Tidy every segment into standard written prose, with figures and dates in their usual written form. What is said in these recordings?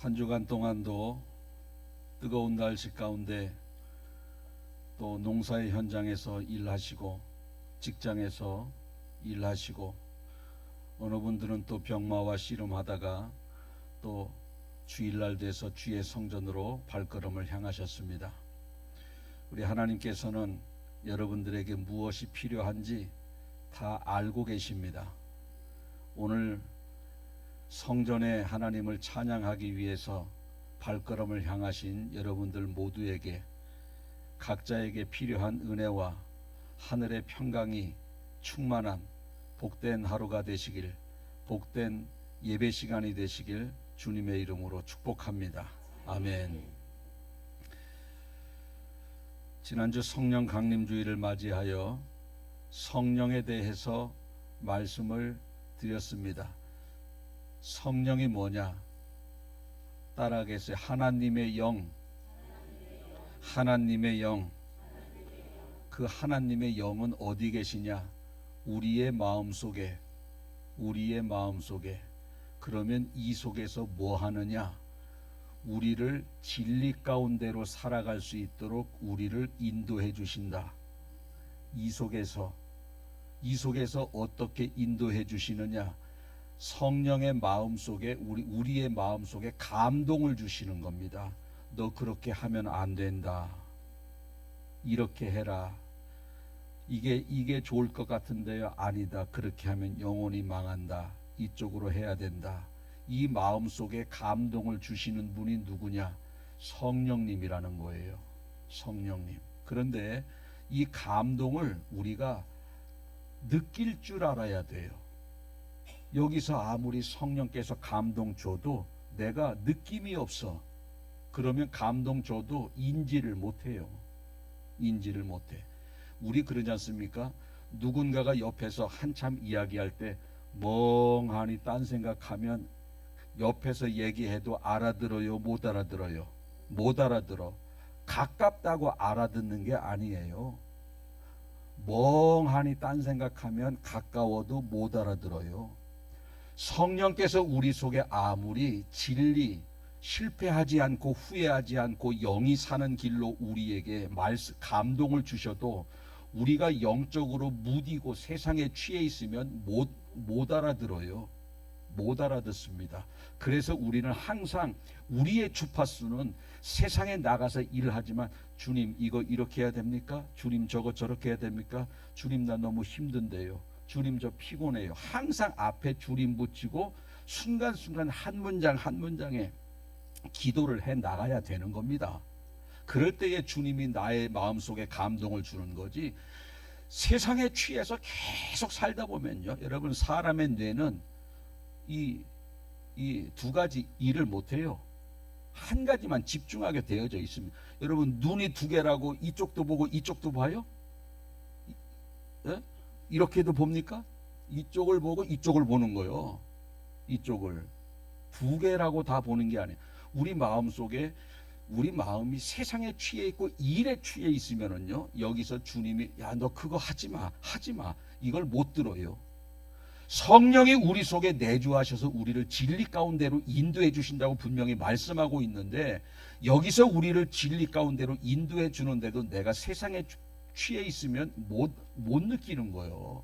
한 주간 동안도 뜨거운 날씨 가운데 또 농사의 현장에서 일하시고 직장에서 일하시고 어느 분들은 또 병마와 씨름하다가 또 주일날 돼서 주의 성전으로 발걸음을 향하셨습니다. 우리 하나님께서는 여러분들에게 무엇이 필요한지 다 알고 계십니다. 오늘 성전에 하나님을 찬양하기 위해서 발걸음을 향하신 여러분들 모두에게 각자에게 필요한 은혜와 하늘의 평강이 충만한 복된 하루가 되시길, 복된 예배 시간이 되시길 주님의 이름으로 축복합니다. 아멘. 지난주 성령 강림주일을 맞이하여 성령에 대해서 말씀을 드렸습니다. 성령이 뭐냐? 따라하겠어요. 하나님의 영. 하나님의 영. 그 하나님의 영은 어디 계시냐? 우리의 마음속에. 우리의 마음속에. 그러면 이 속에서 뭐 하느냐? 우리를 진리 가운데로 살아갈 수 있도록 우리를 인도해 주신다. 이 속에서 어떻게 인도해 주시느냐? 성령의 마음속에 우리의 마음속에 감동을 주시는 겁니다. 너 그렇게 하면 안 된다. 이렇게 해라. 이게 좋을 것 같은데요. 아니다. 그렇게 하면 영혼이 망한다. 이쪽으로 해야 된다. 이 마음속에 감동을 주시는 분이 누구냐? 성령님이라는 거예요. 성령님. 그런데 이 감동을 우리가 느낄 줄 알아야 돼요. 여기서 아무리 성령께서 감동 줘도 내가 느낌이 없어. 그러면 감동 줘도 인지를 못해요. 인지를 못해. 우리 그러지 않습니까? 누군가가 옆에서 한참 이야기할 때 멍하니 딴 생각하면 옆에서 얘기해도 알아들어요? 못 알아들어요? 못 알아들어. 가깝다고 알아듣는 게 아니에요. 멍하니 딴 생각하면 가까워도 못 알아들어요. 성령께서 우리 속에 아무리 진리, 실패하지 않고 후회하지 않고 영이 사는 길로 우리에게 감동을 주셔도 우리가 영적으로 무디고 세상에 취해 있으면 못 알아들어요. 못 알아듣습니다. 그래서 우리는 항상 우리의 주파수는 세상에 나가서 일을 하지만 주님 이거 이렇게 해야 됩니까? 주님 저거 저렇게 해야 됩니까? 주님 나 너무 힘든데요. 주님 저 피곤해요. 항상 앞에 주님 붙이고 순간순간 한 문장 한 문장에 기도를 해 나가야 되는 겁니다. 그럴 때에 주님이 나의 마음속에 감동을 주는 거지. 세상에 취해서 계속 살다 보면요. 여러분 사람의 뇌는 이 두 가지 일을 못해요. 한 가지만 집중하게 되어져 있습니다. 여러분 눈이 두 개라고 이쪽도 보고 이쪽도 봐요? 예? 이렇게도 봅니까? 이쪽을 보고 이쪽을 보는 거요. 이쪽을 두 개라고 다 보는 게 아니에요. 우리 마음속에 우리 마음이 세상에 취해 있고 일에 취해 있으면은요. 여기서 주님이 야 너 그거 하지 마. 이걸 못 들어요. 성령이 우리 속에 내주하셔서 우리를 진리 가운데로 인도해 주신다고 분명히 말씀하고 있는데 여기서 우리를 진리 가운데로 인도해 주는데도 내가 세상에 취해 있으면 못 느끼는 거예요.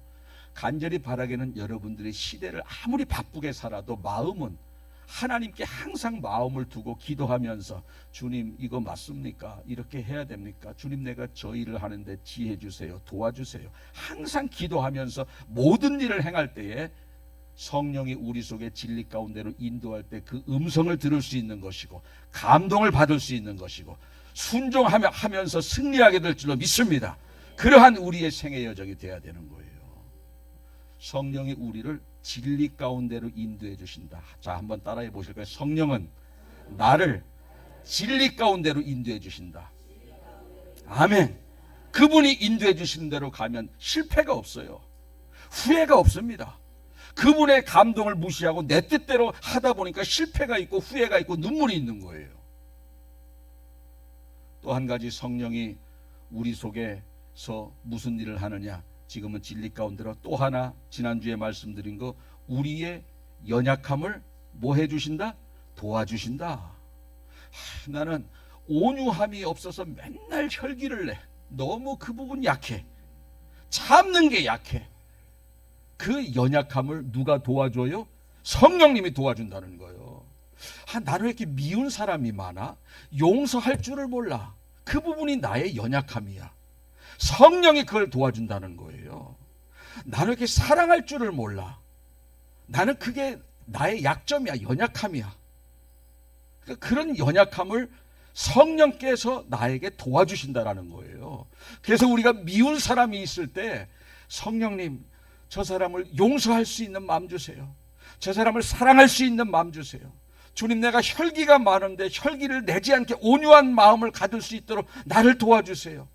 간절히 바라기는 여러분들의 시대를 아무리 바쁘게 살아도 마음은 하나님께 항상 마음을 두고 기도하면서 주님 이거 맞습니까? 이렇게 해야 됩니까? 주님 내가 저 일을 하는데 지혜 주세요. 도와주세요. 항상 기도하면서 모든 일을 행할 때에 성령이 우리 속에 진리 가운데로 인도할 때 그 음성을 들을 수 있는 것이고 감동을 받을 수 있는 것이고 순종하면서 승리하게 될 줄로 믿습니다. 그러한 우리의 생애 여정이 되어야 되는 거예요. 성령이 우리를 진리 가운데로 인도해 주신다. 자, 한번 따라해 보실 거예요. 성령은 나를 진리 가운데로 인도해 주신다. 아멘. 그분이 인도해 주시는 대로 가면 실패가 없어요. 후회가 없습니다. 그분의 감동을 무시하고 내 뜻대로 하다 보니까 실패가 있고 후회가 있고 눈물이 있는 거예요. 또 한 가지 성령이 우리 속에서 무슨 일을 하느냐? 지금은 진리 가운데로 또 하나 지난주에 말씀드린 거 우리의 연약함을 뭐 해주신다? 도와주신다. 나는 온유함이 없어서 맨날 혈기를 내. 너무 그 부분 약해. 참는 게 약해. 그 연약함을 누가 도와줘요? 성령님이 도와준다는 거예요. 나는 왜 이렇게 미운 사람이 많아? 용서할 줄을 몰라. 그 부분이 나의 연약함이야. 성령이 그걸 도와준다는 거예요. 나는 왜 이렇게 사랑할 줄을 몰라. 나는 그게 나의 약점이야. 연약함이야. 그러니까 그런 연약함을 성령께서 나에게 도와주신다라는 거예요. 그래서 우리가 미운 사람이 있을 때 성령님, 저 사람을 용서할 수 있는 마음 주세요. 저 사람을 사랑할 수 있는 마음 주세요. 주님, 내가 혈기가 많은데 혈기를 내지 않게 온유한 마음을 가질 수 있도록 나를 도와주세요.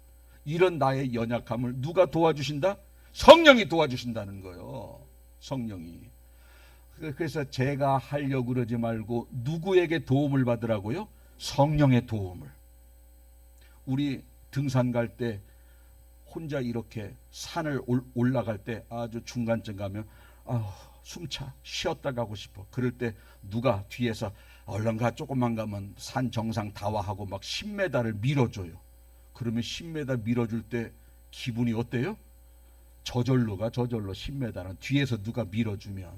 이런 나의 연약함을 누가 도와주신다? 성령이 도와주신다는 거예요. 성령이. 그래서 제가 하려고 그러지 말고 누구에게 도움을 받으라고요? 성령의 도움을. 우리 등산 갈 때 혼자 이렇게 산을 올라갈 때 아주 중간쯤 가면 숨차, 쉬었다 가고 싶어. 그럴 때 누가 뒤에서 얼른 가, 조금만 가면 산 정상 다 와 하고 막 10m를 밀어줘요. 그러면 10m 밀어줄 때 기분이 어때요? 저절로 가, 저절로 10m는 뒤에서 누가 밀어주면.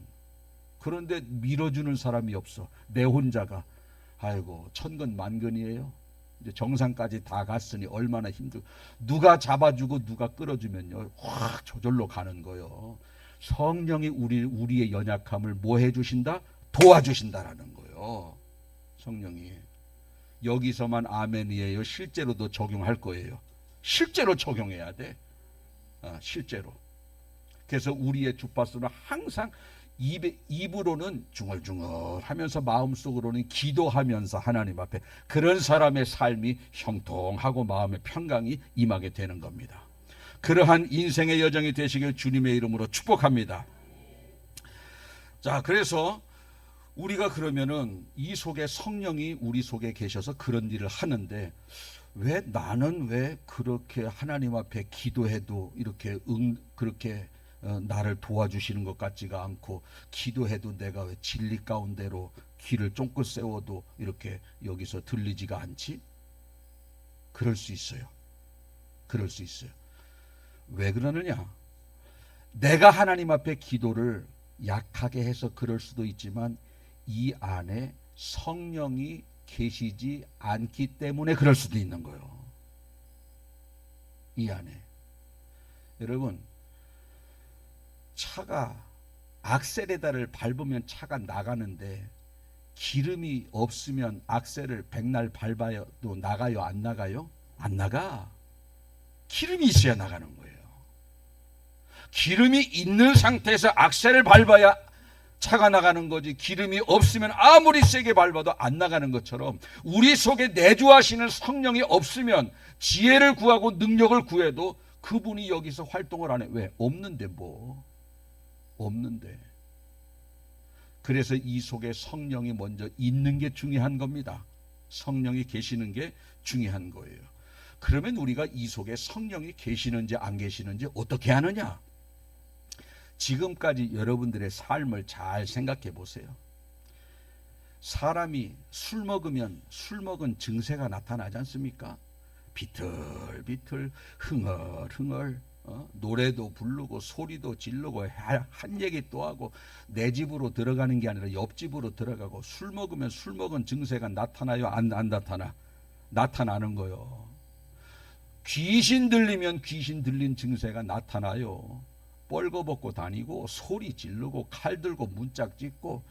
그런데 밀어주는 사람이 없어. 내 혼자가. 아이고, 천근만근이에요. 이제 정상까지 다 갔으니 얼마나 힘들고. 누가 잡아주고 누가 끌어주면요, 확 저절로 가는 거예요. 성령이 우리의 연약함을 뭐 해주신다? 도와주신다라는 거예요. 성령이. 여기서만 아멘이에요? 실제로도 적용할 거예요. 실제로 적용해야 돼. 실제로. 그래서 우리의 주파수는 항상 입으로는 중얼중얼 하면서 마음속으로는 기도하면서 하나님 앞에, 그런 사람의 삶이 형통하고 마음의 평강이 임하게 되는 겁니다. 그러한 인생의 여정이 되시길 주님의 이름으로 축복합니다. 자, 그래서 우리가 그러면은 이 속에 성령이 우리 속에 계셔서 그런 일을 하는데, 왜 나는 왜 그렇게 하나님 앞에 기도해도 이렇게 그렇게 나를 도와주시는 것 같지가 않고, 기도해도 내가 왜 진리 가운데로 귀를 쫑긋 세워도 이렇게 여기서 들리지가 않지? 그럴 수 있어요. 그럴 수 있어요. 왜 그러느냐? 내가 하나님 앞에 기도를 약하게 해서 그럴 수도 있지만, 이 안에 성령이 계시지 않기 때문에 그럴 수도 있는 거예요. 이 안에. 여러분, 차가 악셀에다를 밟으면 차가 나가는데, 기름이 없으면 악셀을 백날 밟아도 나가요? 안 나가요? 안 나가. 기름이 있어야 나가는 거예요. 기름이 있는 상태에서 악셀을 밟아야 차가 나가는 거지, 기름이 없으면 아무리 세게 밟아도 안 나가는 것처럼, 우리 속에 내주하시는 성령이 없으면 지혜를 구하고 능력을 구해도 그분이 여기서 활동을 안 해. 왜? 없는데 뭐. 없는데. 그래서 이 속에 성령이 먼저 있는 게 중요한 겁니다. 성령이 계시는 게 중요한 거예요. 그러면 우리가 이 속에 성령이 계시는지 안 계시는지 어떻게 하느냐? 지금까지 여러분들의 삶을 잘 생각해 보세요. 사람이 술 먹으면 술 먹은 증세가 나타나지 않습니까? 비틀비틀, 흥얼흥얼, 노래도 부르고 소리도 지르고 한 얘기 또 하고, 내 집으로 들어가는 게 아니라 옆집으로 들어가고. 술 먹으면 술 먹은 증세가 나타나요? 안 나타나? 나타나는 거요. 귀신 들리면 귀신 들린 증세가 나타나요. 뻘거벗고 다니고 소리 지르고 칼 들고 문짝 찍고.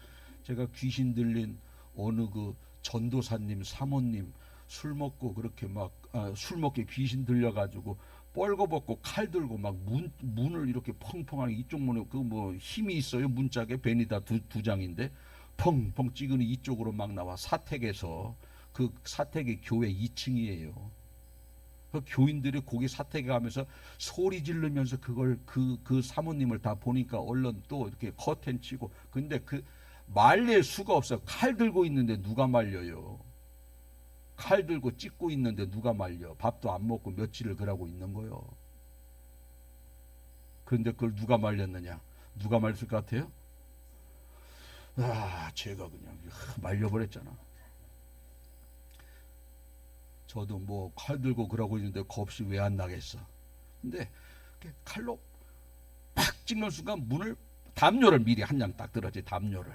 제가 귀신 들린 어느 그 전도사님 사모님 술 먹고 그렇게 막 술 먹게 귀신 들려가지고 뻘거벗고 칼 들고 막 문을 이렇게 펑펑하게, 이쪽 문에 그 뭐 힘이 있어요. 문짝에 베니다 두 장인데 펑펑 찍으니 이쪽으로 막 나와. 사택에서, 그 사택이 교회 2층이에요. 그 교인들이 거기 사택에 가면서 소리 지르면서 그걸 그 사모님을 다 보니까 얼른 또 이렇게 커튼 치고. 근데 그 말릴 수가 없어요. 칼 들고 있는데 누가 말려요? 칼 들고 찍고 있는데 누가 말려? 밥도 안 먹고 며칠을 그러고 있는 거요. 그런데 그걸 누가 말렸느냐? 누가 말렸을 것 같아요? 제가 그냥 말려버렸잖아. 저도 뭐 칼 들고 그러고 있는데 겁이 왜 안 나겠어. 근데 칼로 팍 찍는 순간 담요를 미리 한 장 딱 들었지. 담요를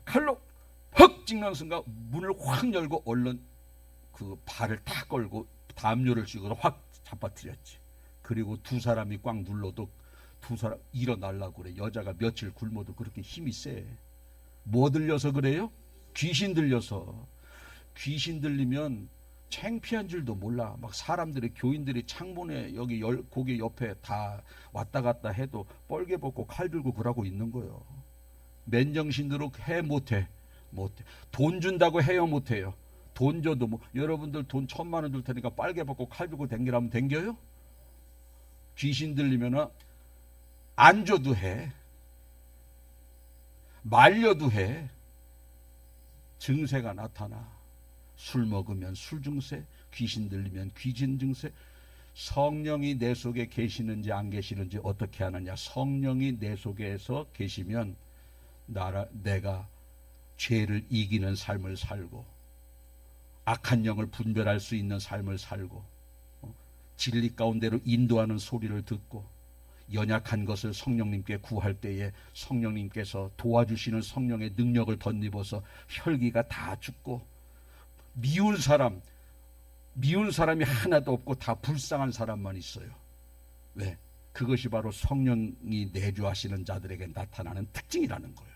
칼로 헉 찍는 순간 문을 확 열고 얼른 그 발을 탁 걸고 담요를 쥐고서 확 잡아뜨렸지. 그리고 두 사람이 꽉 눌러도 두 사람 일어나려고 그래. 여자가 며칠 굶어도 그렇게 힘이 세. 뭐 들려서 그래요? 귀신 들려서. 귀신 들리면 창피한 줄도 몰라. 막 사람들이, 교인들이 창문에 여기 고개 옆에 다 왔다 갔다 해도 뻘개 벗고 칼 들고 그러고 있는 거예요. 맨정신으로 해 못해. 돈 준다고 해요 못해요. 돈 줘도 뭐 여러분들 돈 1,000만 원 줄 테니까 빨개 벗고 칼 들고 댕기라면 댕겨요? 귀신 들리면은 안 줘도 해. 말려도 해. 증세가 나타나. 술 먹으면 술 증세, 귀신 들리면 귀신 증세. 성령이 내 속에 계시는지 안 계시는지 어떻게 하느냐. 성령이 내 속에서 계시면 내가 죄를 이기는 삶을 살고 악한 영을 분별할 수 있는 삶을 살고 진리 가운데로 인도하는 소리를 듣고 연약한 것을 성령님께 구할 때에 성령님께서 도와주시는 성령의 능력을 덧입어서 혈기가 다 죽고 미운 사람이 하나도 없고 다 불쌍한 사람만 있어요. 왜? 그것이 바로 성령이 내주하시는 자들에게 나타나는 특징이라는 거예요.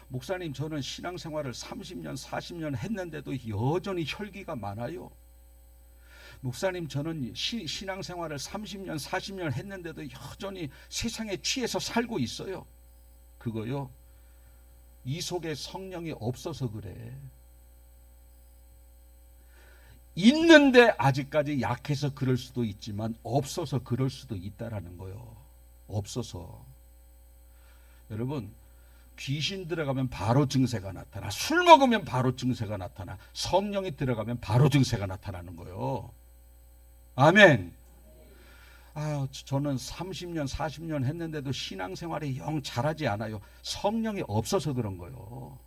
목사님, 저는 신앙생활을 30년 40년 했는데도 여전히 혈기가 많아요. 목사님, 저는 신앙생활을 30년 40년 했는데도 여전히 세상에 취해서 살고 있어요. 그거요, 이 속에 성령이 없어서 그래. 있는데 아직까지 약해서 그럴 수도 있지만 없어서 그럴 수도 있다라는 거예요. 없어서. 여러분, 귀신 들어가면 바로 증세가 나타나. 술 먹으면 바로 증세가 나타나. 성령이 들어가면 바로 증세가 나타나는 거예요. 아멘. 저는 30년 40년 했는데도 신앙생활에 영 잘하지 않아요. 성령이 없어서 그런 거예요.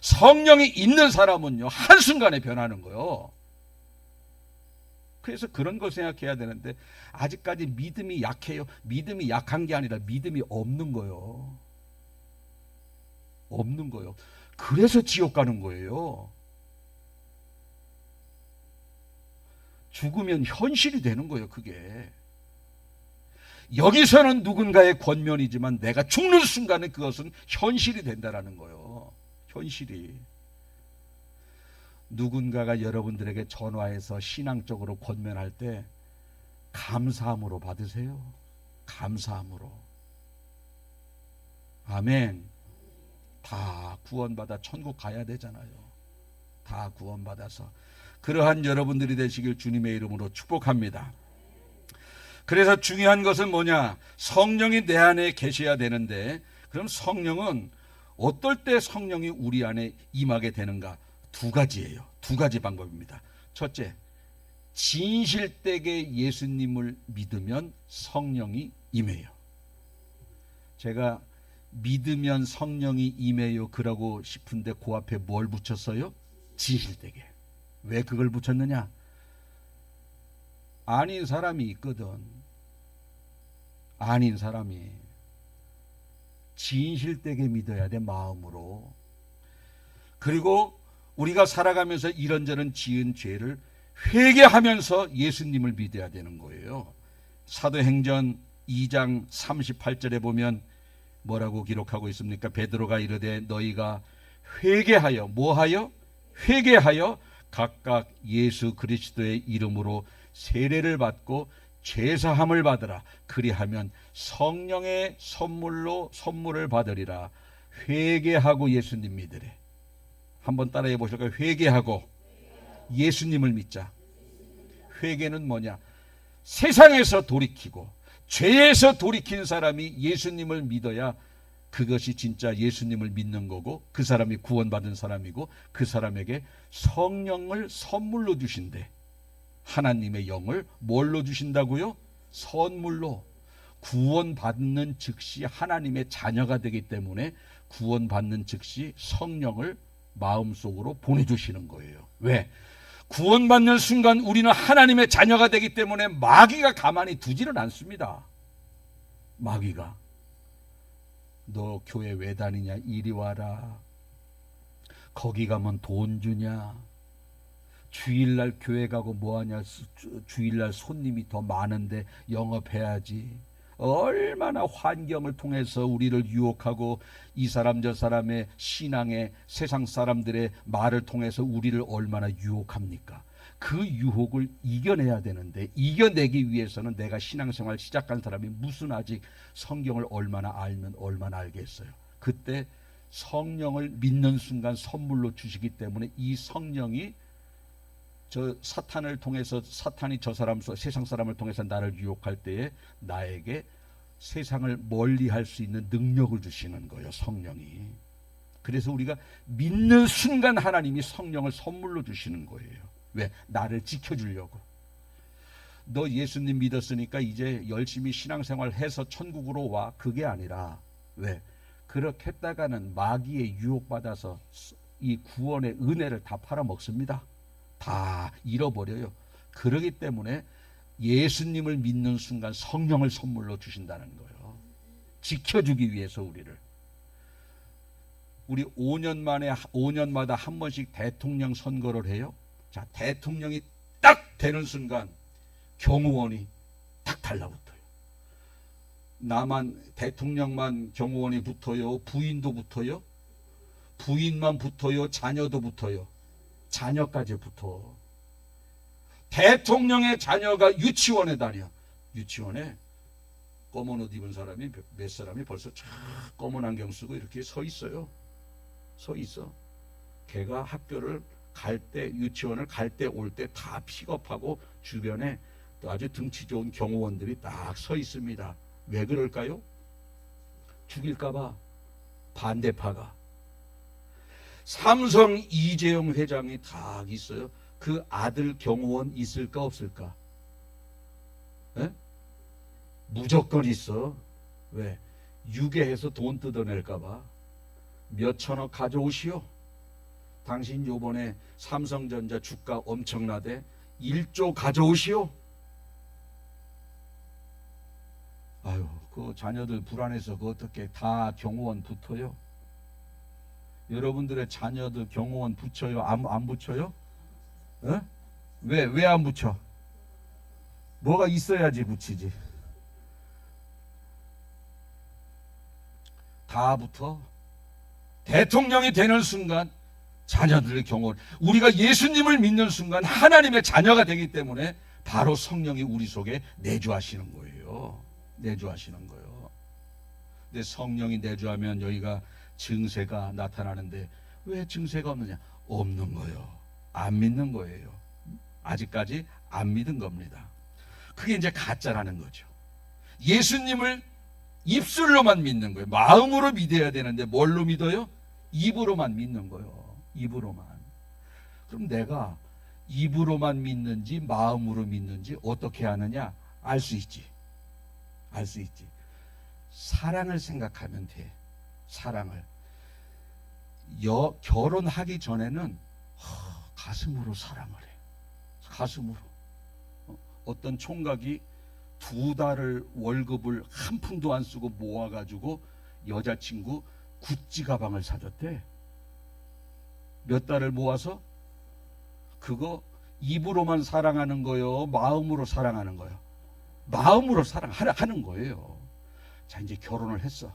성령이 있는 사람은요, 한순간에 변하는 거예요. 그래서 그런 걸 생각해야 되는데 아직까지 믿음이 약해요. 믿음이 약한 게 아니라 믿음이 없는 거예요. 없는 거예요. 그래서 지옥 가는 거예요. 죽으면 현실이 되는 거예요. 그게. 여기서는 누군가의 권면이지만 내가 죽는 순간에 그것은 현실이 된다라는 거예요. 현실이. 누군가가 여러분들에게 전화해서 신앙적으로 권면할 때 감사함으로 받으세요. 감사함으로. 아멘. 다 구원받아 천국 가야 되잖아요. 다 구원받아서 그러한 여러분들이 되시길 주님의 이름으로 축복합니다. 그래서 중요한 것은 뭐냐? 성령이 내 안에 계셔야 되는데, 그럼 성령은 어떨 때 성령이 우리 안에 임하게 되는가? 두 가지예요. 두 가지 방법입니다. 첫째, 진실되게 예수님을 믿으면 성령이 임해요. 제가 믿으면 성령이 임해요 그러고 싶은데 그 앞에 뭘 붙였어요? 진실되게. 왜 그걸 붙였느냐? 아닌 사람이 있거든. 아닌 사람이. 진실되게 믿어야 돼, 마음으로. 그리고 우리가 살아가면서 이런저런 지은 죄를 회개하면서 예수님을 믿어야 되는 거예요. 사도행전 2장 38절에 보면 뭐라고 기록하고 있습니까? 베드로가 이르되 너희가 회개하여, 뭐하여? 회개하여 각각 예수 그리스도의 이름으로 세례를 받고 죄사함을 받으라. 그리하면 성령의 선물을 받으리라. 회개하고 예수님 믿으래. 한번 따라해 보실까요? 회개하고 예수님을 믿자. 회개는 뭐냐? 세상에서 돌이키고 죄에서 돌이킨 사람이 예수님을 믿어야 그것이 진짜 예수님을 믿는 거고, 그 사람이 구원받은 사람이고, 그 사람에게 성령을 선물로 주신대. 하나님의 영을 뭘로 주신다고요? 선물로. 구원받는 즉시 하나님의 자녀가 되기 때문에 구원받는 즉시 성령을 마음속으로 보내주시는 거예요. 왜? 구원받는 순간 우리는 하나님의 자녀가 되기 때문에 마귀가 가만히 두지는 않습니다. 마귀가 너 교회 왜 다니냐, 이리 와라, 거기 가면 돈 주냐, 주일날 교회 가고 뭐하냐, 주일날 손님이 더 많은데 영업해야지. 얼마나 환경을 통해서 우리를 유혹하고 이 사람 저 사람의 신앙의 세상 사람들의 말을 통해서 우리를 얼마나 유혹합니까? 그 유혹을 이겨내야 되는데, 이겨내기 위해서는 내가 신앙생활 시작한 사람이 무슨 아직 성경을 얼마나 알면 얼마나 알겠어요. 그때 성령을 믿는 순간 선물로 주시기 때문에 이 성령이 저 사탄을 통해서, 사탄이 저 사람, 세상 사람을 통해서 나를 유혹할 때에 나에게 세상을 멀리할 수 있는 능력을 주시는 거예요, 성령이. 그래서 우리가 믿는 순간 하나님이 성령을 선물로 주시는 거예요. 왜? 나를 지켜주려고. 너 예수님 믿었으니까 이제 열심히 신앙생활 해서 천국으로 와, 그게 아니라, 왜? 그렇게 했다가는 마귀의 유혹받아서 이 구원의 은혜를 다 팔아먹습니다. 다 잃어버려요. 그러기 때문에 예수님을 믿는 순간 성령을 선물로 주신다는 거예요. 지켜주기 위해서 우리를. 우리 5년마다 한 번씩 대통령 선거를 해요. 자, 대통령이 딱 되는 순간 경호원이 딱 달라붙어요. 나만, 대통령만 경호원이 붙어요? 부인도 붙어요? 부인만 붙어요? 자녀도 붙어요? 자녀까지 붙어. 대통령의 자녀가 유치원에 다녀. 유치원에 검은 옷 입은 사람이 몇 사람이 벌써 쫙 검은 안경 쓰고 이렇게 서 있어요. 서 있어. 걔가 학교를 갈 때, 유치원을 갈 때 올 때 다 픽업하고 주변에 또 아주 등치 좋은 경호원들이 딱 서 있습니다. 왜 그럴까요? 죽일까봐. 반대파가. 삼성 이재용 회장이 다 있어요. 그 아들 경호원 있을까 없을까? 에? 무조건 있어. 왜? 유괴해서 돈 뜯어낼까봐. 몇 천억 가져오시오. 당신 요번에 삼성전자 주가 엄청나대 1조 가져오시오. 아유, 그 자녀들 불안해서 그 어떻게 다 경호원 붙어요? 여러분들의 자녀들 경호원 붙여요? 안 붙여요? 어? 왜 안 붙여? 뭐가 있어야지 붙이지. 다 붙어. 대통령이 되는 순간 자녀들의 경호원, 우리가 예수님을 믿는 순간 하나님의 자녀가 되기 때문에 바로 성령이 우리 속에 내주하시는 거예요. 내주하시는 거예요. 근데 성령이 내주하면 여기가 증세가 나타나는데 왜 증세가 없느냐? 없는 거예요. 안 믿는 거예요. 아직까지 안 믿은 겁니다. 그게 이제 가짜라는 거죠. 예수님을 입술로만 믿는 거예요. 마음으로 믿어야 되는데 뭘로 믿어요? 입으로만 믿는 거예요. 입으로만. 그럼 내가 입으로만 믿는지 마음으로 믿는지 어떻게 하느냐? 알 수 있지. 알 수 있지. 사랑을 생각하면 돼. 사랑을. 결혼하기 전에는 가슴으로 사랑을 해. 가슴으로. 어떤 총각이 2달을 월급을 한 푼도 안 쓰고 모아가지고 여자친구 구찌 가방을 사줬대. 몇 달을 모아서. 그거 입으로만 사랑하는 거요, 마음으로 사랑하는 거요? 마음으로 사랑하는 거예요. 자, 이제 결혼을 했어.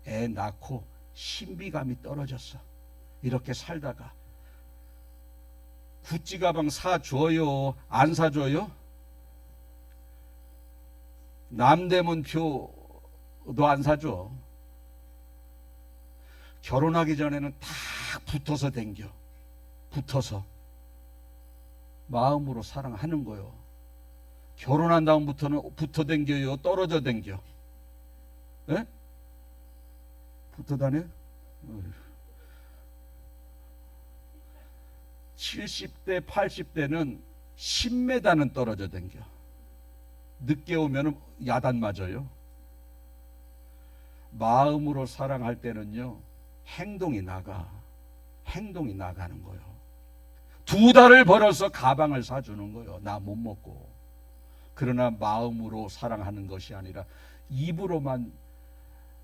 애 낳고 신비감이 떨어졌어. 이렇게 살다가 구찌 가방 사줘요? 안 사줘요? 남대문 표도 안 사줘. 결혼하기 전에는 딱 붙어서 댕겨. 붙어서 마음으로 사랑하는 거요. 결혼한 다음부터는 붙어 댕겨요? 떨어져 댕겨? 예? 붙어 다녀? 70대 80대는 10m는 떨어져 댕겨. 늦게 오면 야단 맞아요. 마음으로 사랑할 때는요, 행동이 나가는 거예요. 2달을 벌어서 가방을 사주는 거예요. 나 못 먹고. 그러나 마음으로 사랑하는 것이 아니라 입으로만,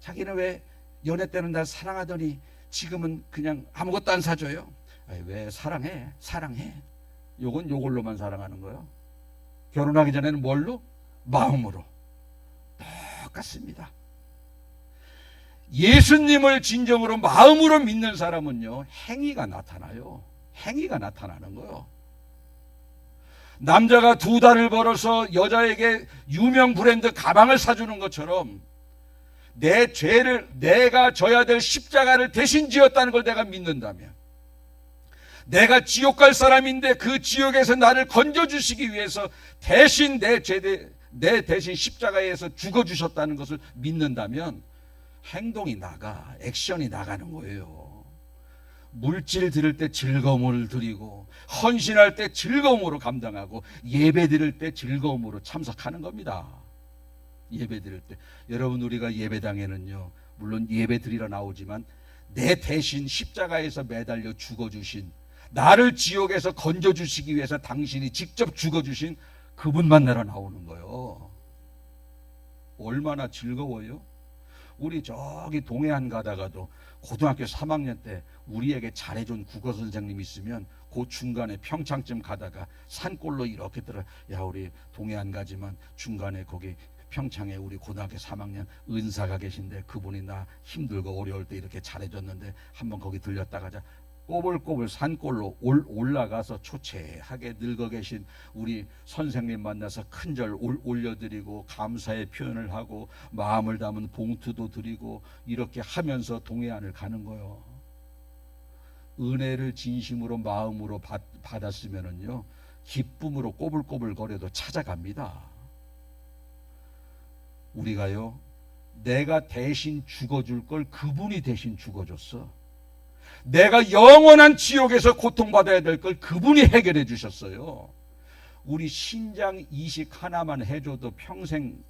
자기는 왜 연애 때는 날 사랑하더니 지금은 그냥 아무것도 안 사줘요. 아니, 왜 사랑해? 요건 요걸로만 사랑하는 거예요. 결혼하기 전에는 뭘로? 마음으로. 똑같습니다. 예수님을 진정으로 마음으로 믿는 사람은요, 행위가 나타나요. 행위가 나타나는 거예요. 남자가 2달을 벌어서 여자에게 유명 브랜드 가방을 사주는 것처럼 내 죄를 내가 져야 될 십자가를 대신 지었다는 걸 내가 믿는다면, 내가 지옥 갈 사람인데 그 지옥에서 나를 건져주시기 위해서 대신 내 대신 십자가에서 죽어주셨다는 것을 믿는다면 행동이 액션이 나가는 거예요. 물질 드릴 때 즐거움을 드리고, 헌신할 때 즐거움으로 감당하고, 예배 드릴 때 즐거움으로 참석하는 겁니다. 예배 드릴 때. 여러분, 우리가 예배당에는요, 물론 예배 드리러 나오지만 내 대신 십자가에서 매달려 죽어주신, 나를 지옥에서 건져주시기 위해서 당신이 직접 죽어주신 그분 만나러 나오는 거예요. 얼마나 즐거워요? 우리 저기 동해안 가다가도 고등학교 3학년 때 우리에게 잘해준 국어 선생님 있으면 그 중간에 평창쯤 가다가 산골로 이렇게 야, 우리 동해안 가지만 중간에 거기 평창에 우리 고등학교 3학년 은사가 계신데 그분이 나 힘들고 어려울 때 이렇게 잘해줬는데 한번 거기 들렸다 가자. 꼬불꼬불 산골로 올라가서 초췌하게 늙어 계신 우리 선생님 만나서 큰절 올려드리고 감사의 표현을 하고 마음을 담은 봉투도 드리고 이렇게 하면서 동해안을 가는 거예요. 은혜를 진심으로 마음으로 받았으면은요, 기쁨으로 꼬불꼬불 거려도 찾아갑니다. 우리가요, 내가 대신 죽어줄 걸 그분이 대신 죽어줬어. 내가 영원한 지옥에서 고통받아야 될 걸 그분이 해결해 주셨어요. 우리 신장 이식 하나만 해줘도 평생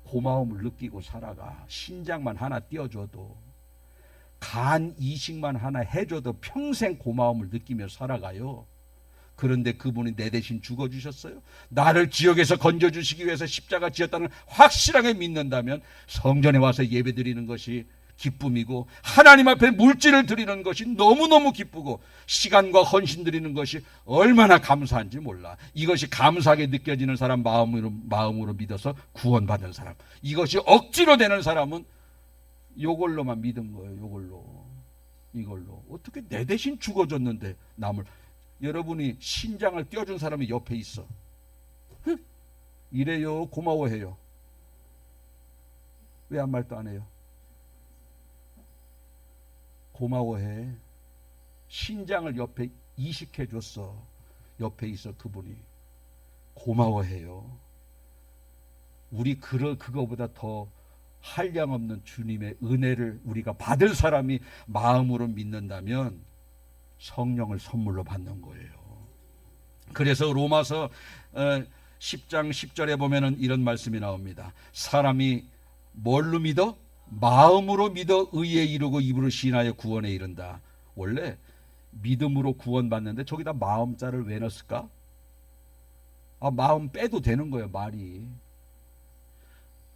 고마움을 느끼고 살아가. 신장만 하나 띄워줘도, 간 이식만 하나 해줘도 평생 고마움을 느끼며 살아가요. 그런데 그분이 내 대신 죽어주셨어요. 나를 지옥에서 건져주시기 위해서 십자가 지었다는 확실하게 믿는다면 성전에 와서 예배드리는 것이 기쁨이고, 하나님 앞에 물질을 드리는 것이 너무너무 기쁘고, 시간과 헌신 드리는 것이 얼마나 감사한지 몰라. 이것이 감사하게 느껴지는 사람, 마음으로 믿어서 구원받은 사람. 이것이 억지로 되는 사람은 이걸로만 믿은 거예요. 이걸로 어떻게 내 대신 죽어줬는데 남을. 여러분이 신장을 떼어준 사람이 옆에 있어. 이래요. 고마워해요. 왜 아무 말도 안 해요? 고마워해. 신장을 옆에 이식해 줬어. 옆에 있어 그분이. 고마워해요. 우리 그거보다 더 한량없는 주님의 은혜를 우리가 받을 사람이 마음으로 믿는다면 성령을 선물로 받는 거예요. 그래서 로마서 10장 10절에 보면은 이런 말씀이 나옵니다. 사람이 뭘로 믿어? 마음으로 믿어 의에 이르고 입으로 시인하여 구원에 이른다. 원래 믿음으로 구원받는데 저기다 마음자를 왜 넣었을까? 마음 빼도 되는 거예요. 말이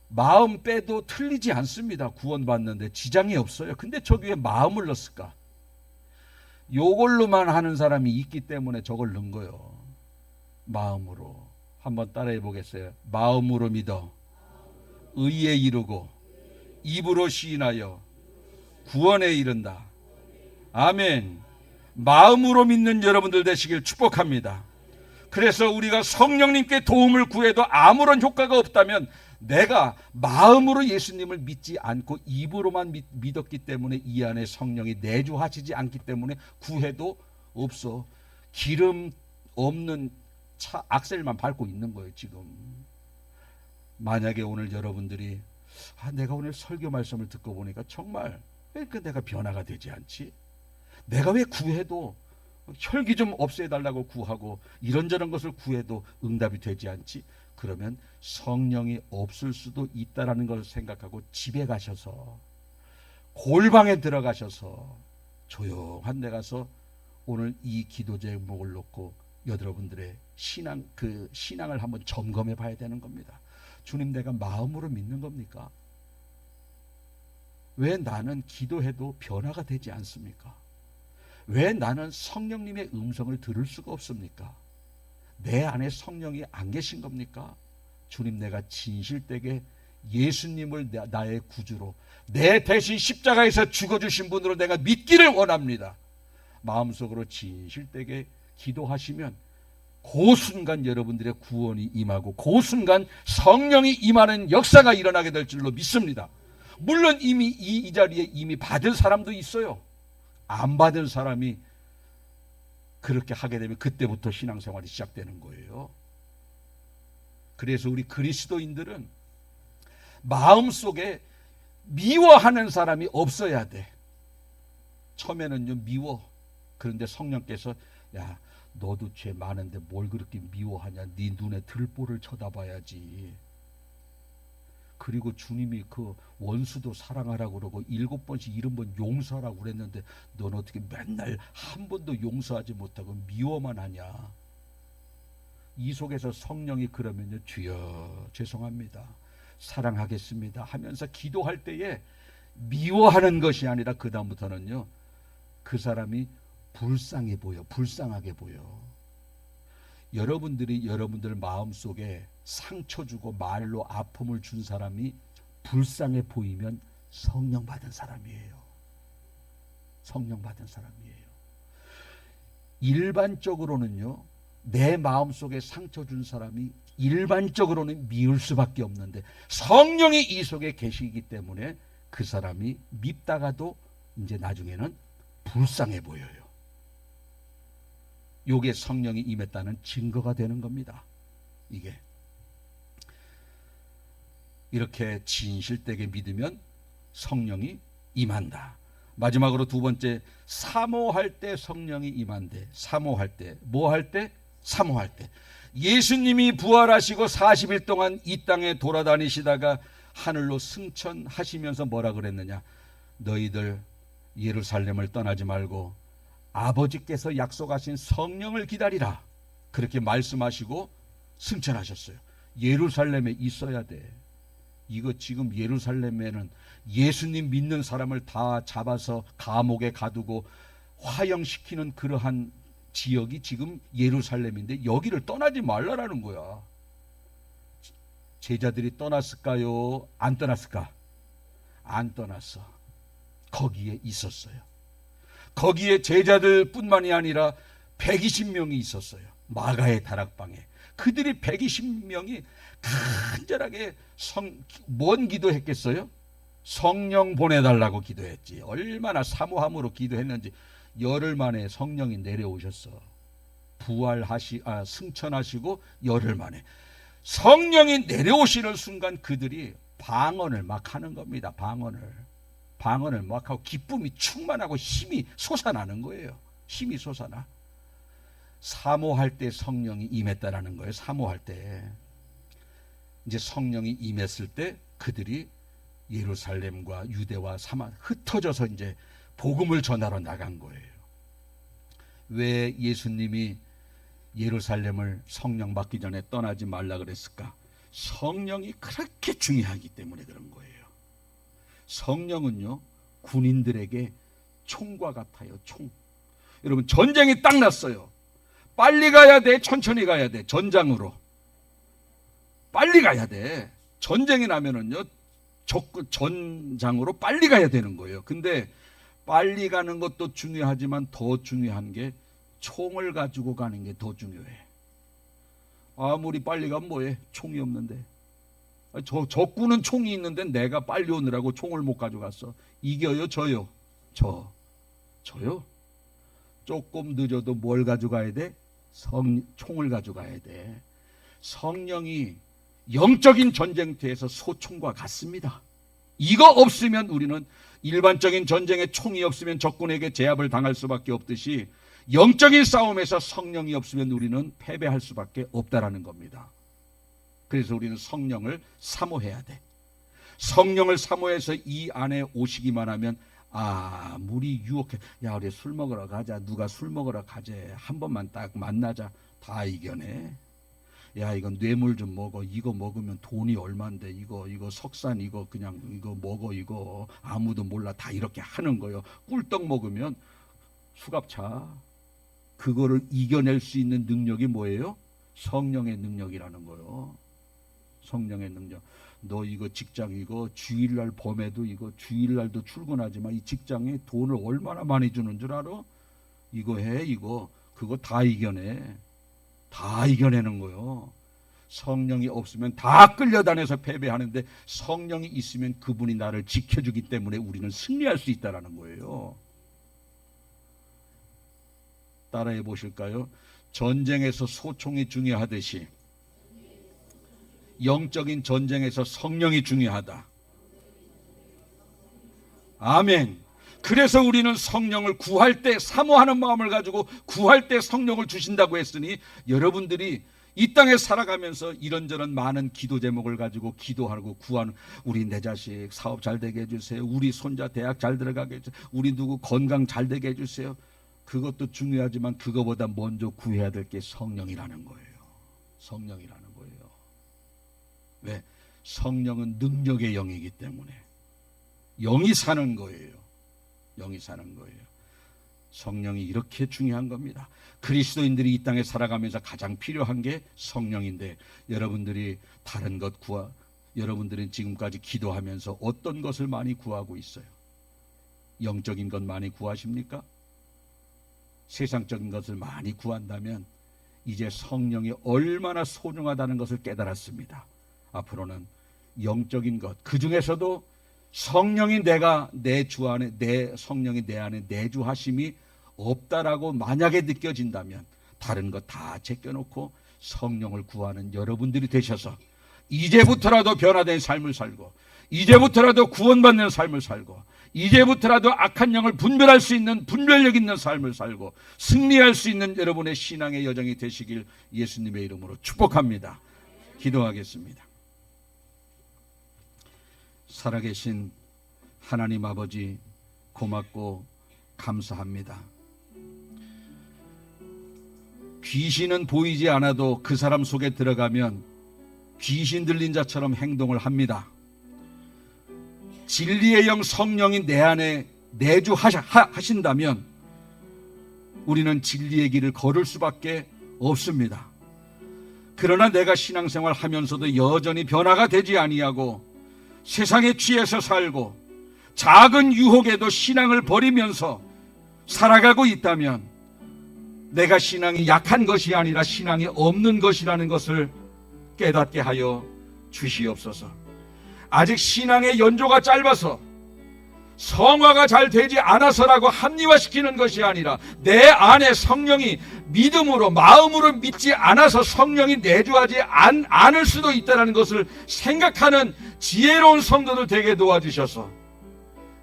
마음 빼도 틀리지 않습니다. 구원받는데 지장이 없어요. 근데 저기 왜 마음을 넣었을까? 요걸로만 하는 사람이 있기 때문에 저걸 넣은 거예요. 마음으로. 한번 따라해 보겠어요. 마음으로 믿어 의에 이르고 입으로 시인하여 구원에 이른다. 아멘. 마음으로 믿는 여러분들 되시길 축복합니다. 그래서 우리가 성령님께 도움을 구해도 아무런 효과가 없다면 내가 마음으로 예수님을 믿지 않고 입으로만 믿었기 때문에 이 안에 성령이 내주하시지 않기 때문에 구해도 없어. 기름 없는 차 악셀만 밟고 있는 거예요 지금. 만약에 오늘 여러분들이 내가 오늘 설교 말씀을 듣고 보니까 정말 왜 내가 변화가 되지 않지? 내가 왜 구해도 혈기 좀 없애달라고 구하고 이런저런 것을 구해도 응답이 되지 않지? 그러면 성령이 없을 수도 있다라는 것을 생각하고 집에 가셔서 골방에 들어가셔서 조용한 데 가서 오늘 이 기도 제목을 놓고 여러분들의 신앙을 한번 점검해 봐야 되는 겁니다. 주님, 내가 마음으로 믿는 겁니까? 왜 나는 기도해도 변화가 되지 않습니까? 왜 나는 성령님의 음성을 들을 수가 없습니까? 내 안에 성령이 안 계신 겁니까? 주님, 내가 진실되게 예수님을 나의 구주로, 내 대신 십자가에서 죽어주신 분으로 내가 믿기를 원합니다. 마음속으로 진실되게 기도하시면 그 순간 여러분들의 구원이 임하고 그 순간 성령이 임하는 역사가 일어나게 될 줄로 믿습니다. 물론 이미 이 자리에 이미 받은 사람도 있어요. 안 받은 사람이 그렇게 하게 되면 그때부터 신앙생활이 시작되는 거예요. 그래서 우리 그리스도인들은 마음속에 미워하는 사람이 없어야 돼. 처음에는요 미워. 그런데 성령께서 야, 너도 죄 많은데 뭘 그렇게 미워하냐. 네 눈에 들보를 쳐다봐야지. 그리고 주님이 그 원수도 사랑하라고 그러고 7번씩 70번 용서하라고 그랬는데 넌 어떻게 맨날 한 번도 용서하지 못하고 미워만 하냐. 이 속에서 성령이 그러면요, 주여 죄송합니다, 사랑하겠습니다 하면서 기도할 때에 미워하는 것이 아니라 그 다음부터는요 그 사람이 불쌍해 보여, 불쌍하게 보여. 여러분들이 여러분들 마음속에 상처 주고 말로 아픔을 준 사람이 불쌍해 보이면 성령 받은 사람이에요. 성령 받은 사람이에요. 일반적으로는요 내 마음속에 상처 준 사람이 일반적으로는 미울 수밖에 없는데 성령이 이 속에 계시기 때문에 그 사람이 밉다가도 이제 나중에는 불쌍해 보여요. 요게 성령이 임했다는 증거가 되는 겁니다. 이게 이렇게 진실되게 믿으면 성령이 임한다. 마지막으로 두 번째, 사모할 때 성령이 임한대. 사모할 때, 뭐 할 때? 사모할 때. 예수님이 부활하시고 40일 동안 이 땅에 돌아다니시다가 하늘로 승천하시면서 뭐라 그랬느냐? 너희들 예루살렘을 떠나지 말고 아버지께서 약속하신 성령을 기다리라. 그렇게 말씀하시고 승천하셨어요. 예루살렘에 있어야 돼. 이거 지금 예루살렘에는 예수님 믿는 사람을 다 잡아서 감옥에 가두고 화형시키는 그러한 지역이 지금 예루살렘인데 여기를 떠나지 말라라는 거야. 제자들이 떠났을까요? 안 떠났을까? 안 떠났어. 거기에 있었어요. 거기에 제자들 뿐만이 아니라 120명이 있었어요. 마가의 다락방에. 그들이 120명이 간절하게 뭔 기도했겠어요? 성령 보내달라고 기도했지. 얼마나 사모함으로 기도했는지. 열흘 만에 성령이 내려오셨어. 승천하시고 열흘 만에 성령이 내려오시는 순간 그들이 방언을 막 하는 겁니다. 방언을 막 하고 기쁨이 충만하고 힘이 솟아나는 거예요. 힘이 솟아나. 사모할 때 성령이 임했다라는 거예요. 사모할 때. 이제 성령이 임했을 때 그들이 예루살렘과 유대와 사마 흩어져서 이제 복음을 전하러 나간 거예요. 왜 예수님이 예루살렘을 성령 받기 전에 떠나지 말라 그랬을까? 성령이 그렇게 중요하기 때문에 그런 거예요. 성령은요 군인들에게 총과 같아요. 총. 여러분 전쟁이 딱 났어요. 빨리 가야 돼? 천천히 가야 돼? 전장으로 빨리 가야 돼. 전쟁이 나면은요 전장으로 빨리 가야 되는 거예요. 근데 빨리 가는 것도 중요하지만 더 중요한 게 총을 가지고 가는 게 더 중요해. 아무리 빨리 가면 뭐해? 총이 없는데. 적군은 총이 있는데 내가 빨리 오느라고 총을 못 가져갔어. 이겨요? 져요? 저요? 조금 늦어도 뭘 가져가야 돼? 총을 가져가야 돼. 성령이 영적인 전쟁터에서 소총과 같습니다. 이거 없으면 우리는 일반적인 전쟁에 총이 없으면 적군에게 제압을 당할 수밖에 없듯이 영적인 싸움에서 성령이 없으면 우리는 패배할 수밖에 없다라는 겁니다. 그래서 우리는 성령을 사모해야 돼. 성령을 사모해서 이 안에 오시기만 하면 아무리 유혹해, 야 우리 술 먹으러 가자, 누가 술 먹으러 가재, 한 번만 딱 만나자, 다 이겨내. 야 이건 뇌물 좀 먹어, 이거 먹으면 돈이 얼만데, 이거 석산, 이거 그냥 이거 먹어, 이거 아무도 몰라, 다 이렇게 하는 거요. 꿀떡 먹으면 수갑차. 그거를 이겨낼 수 있는 능력이 뭐예요? 성령의 능력이라는 거요. 성령의 능력. 너 이거 직장, 이거 주일날 범해도, 이거 주일날도 출근하지만 이 직장에 돈을 얼마나 많이 주는 줄 알아? 이거 해, 이거 그거 다 이겨내. 다 이겨내는 거요. 성령이 없으면 다 끌려다녀서 패배하는데, 성령이 있으면 그분이 나를 지켜주기 때문에 우리는 승리할 수 있다는 거예요. 따라해 보실까요? 전쟁에서 소총이 중요하듯이 영적인 전쟁에서 성령이 중요하다. 아멘. 그래서 우리는 성령을 구할 때 사모하는 마음을 가지고 구할 때 성령을 주신다고 했으니, 여러분들이 이 땅에 살아가면서 이런저런 많은 기도 제목을 가지고 기도하고 구하는, 우리 내 자식 사업 잘 되게 해주세요, 우리 손자 대학 잘 들어가게 해주세요, 우리 누구 건강 잘 되게 해주세요. 그것도 중요하지만 그거보다 먼저 구해야 될 게 성령이라는 거예요. 성령이라는 거예요. 왜? 성령은 능력의 영이기 때문에 영이 사는 거예요. 영이 사는 거예요. 성령이 이렇게 중요한 겁니다. 그리스도인들이 이 땅에 살아가면서 가장 필요한 게 성령인데, 여러분들이 다른 것 여러분들은 지금까지 기도하면서 어떤 것을 많이 구하고 있어요? 영적인 것 많이 구하십니까? 세상적인 것을 많이 구한다면 이제 성령이 얼마나 소중하다는 것을 깨달았습니다. 앞으로는 영적인 것, 그 중에서도 성령이 내 주 안에, 내 성령이 내 안에 내주하심이 없다라고 만약에 느껴진다면 다른 것 다 제껴놓고 성령을 구하는 여러분들이 되셔서 이제부터라도 변화된 삶을 살고, 이제부터라도 구원받는 삶을 살고, 이제부터라도 악한 영을 분별할 수 있는 분별력 있는 삶을 살고 승리할 수 있는 여러분의 신앙의 여정이 되시길 예수님의 이름으로 축복합니다. 기도하겠습니다. 살아계신 하나님 아버지, 고맙고 감사합니다. 귀신은 보이지 않아도 그 사람 속에 들어가면 귀신 들린 자처럼 행동을 합니다. 진리의 영 성령이 내 안에 내주하신다면 우리는 진리의 길을 걸을 수밖에 없습니다. 그러나 내가 신앙생활 하면서도 여전히 변화가 되지 아니하고 세상에 취해서 살고 작은 유혹에도 신앙을 버리면서 살아가고 있다면 내가 신앙이 약한 것이 아니라 신앙이 없는 것이라는 것을 깨닫게 하여 주시옵소서. 아직 신앙의 연조가 짧아서 성화가 잘 되지 않아서라고 합리화시키는 것이 아니라 내 안에 성령이 믿음으로, 마음으로 믿지 않아서 성령이 내주하지 않을 수도 있다는 것을 생각하는 지혜로운 성도들 되게 도와주셔서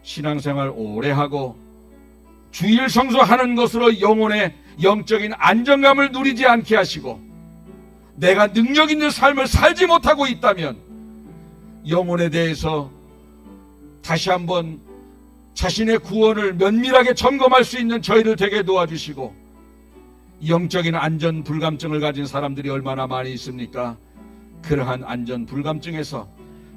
신앙생활 오래 하고 주일 성수하는 것으로 영혼의 영적인 안정감을 누리지 않게 하시고, 내가 능력 있는 삶을 살지 못하고 있다면 영혼에 대해서 다시 한번 자신의 구원을 면밀하게 점검할 수 있는 저희를 되게 도와주시고, 영적인 안전 불감증을 가진 사람들이 얼마나 많이 있습니까? 그러한 안전 불감증에서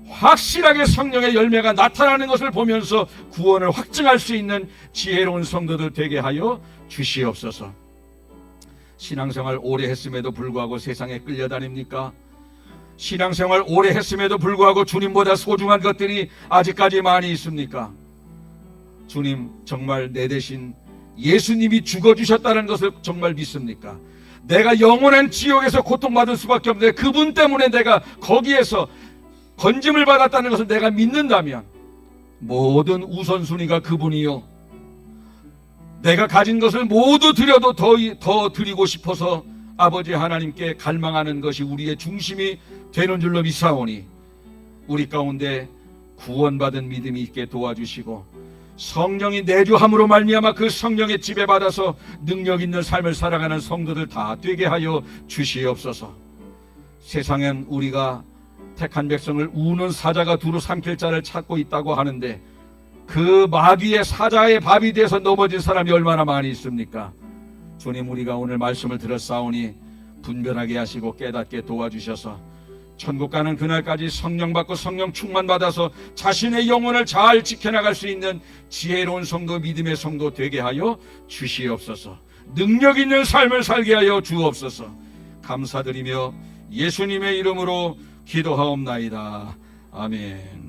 확실하게 성령의 열매가 나타나는 것을 보면서 구원을 확증할 수 있는 지혜로운 성도들 되게 하여 주시옵소서. 신앙생활 오래 했음에도 불구하고 세상에 끌려다닙니까? 신앙생활 오래 했음에도 불구하고 주님보다 소중한 것들이 아직까지 많이 있습니까? 주님, 정말 내 대신 예수님이 죽어주셨다는 것을 정말 믿습니까? 내가 영원한 지옥에서 고통받을 수밖에 없는데 그분 때문에 내가 거기에서 건짐을 받았다는 것을 내가 믿는다면 모든 우선순위가 그분이요, 내가 가진 것을 모두 드려도 더 드리고 싶어서 아버지 하나님께 갈망하는 것이 우리의 중심이 되는 줄로 믿사오니 우리 가운데 구원받은 믿음이 있게 도와주시고 성령이 내주함으로 말미암아 그 성령의 지배받아서 능력 있는 삶을 살아가는 성도들 다 되게 하여 주시옵소서. 세상엔 우리가 택한 백성을 우는 사자가 두루 삼킬 자를 찾고 있다고 하는데 그 마귀의 사자의 밥이 돼서 넘어진 사람이 얼마나 많이 있습니까? 주님, 우리가 오늘 말씀을 들었사오니 분별하게 하시고 깨닫게 도와주셔서 천국 가는 그날까지 성령 받고 성령 충만 받아서 자신의 영혼을 잘 지켜나갈 수 있는 지혜로운 성도, 믿음의 성도 되게 하여 주시옵소서. 능력 있는 삶을 살게 하여 주옵소서. 감사드리며 예수님의 이름으로 기도하옵나이다. 아멘.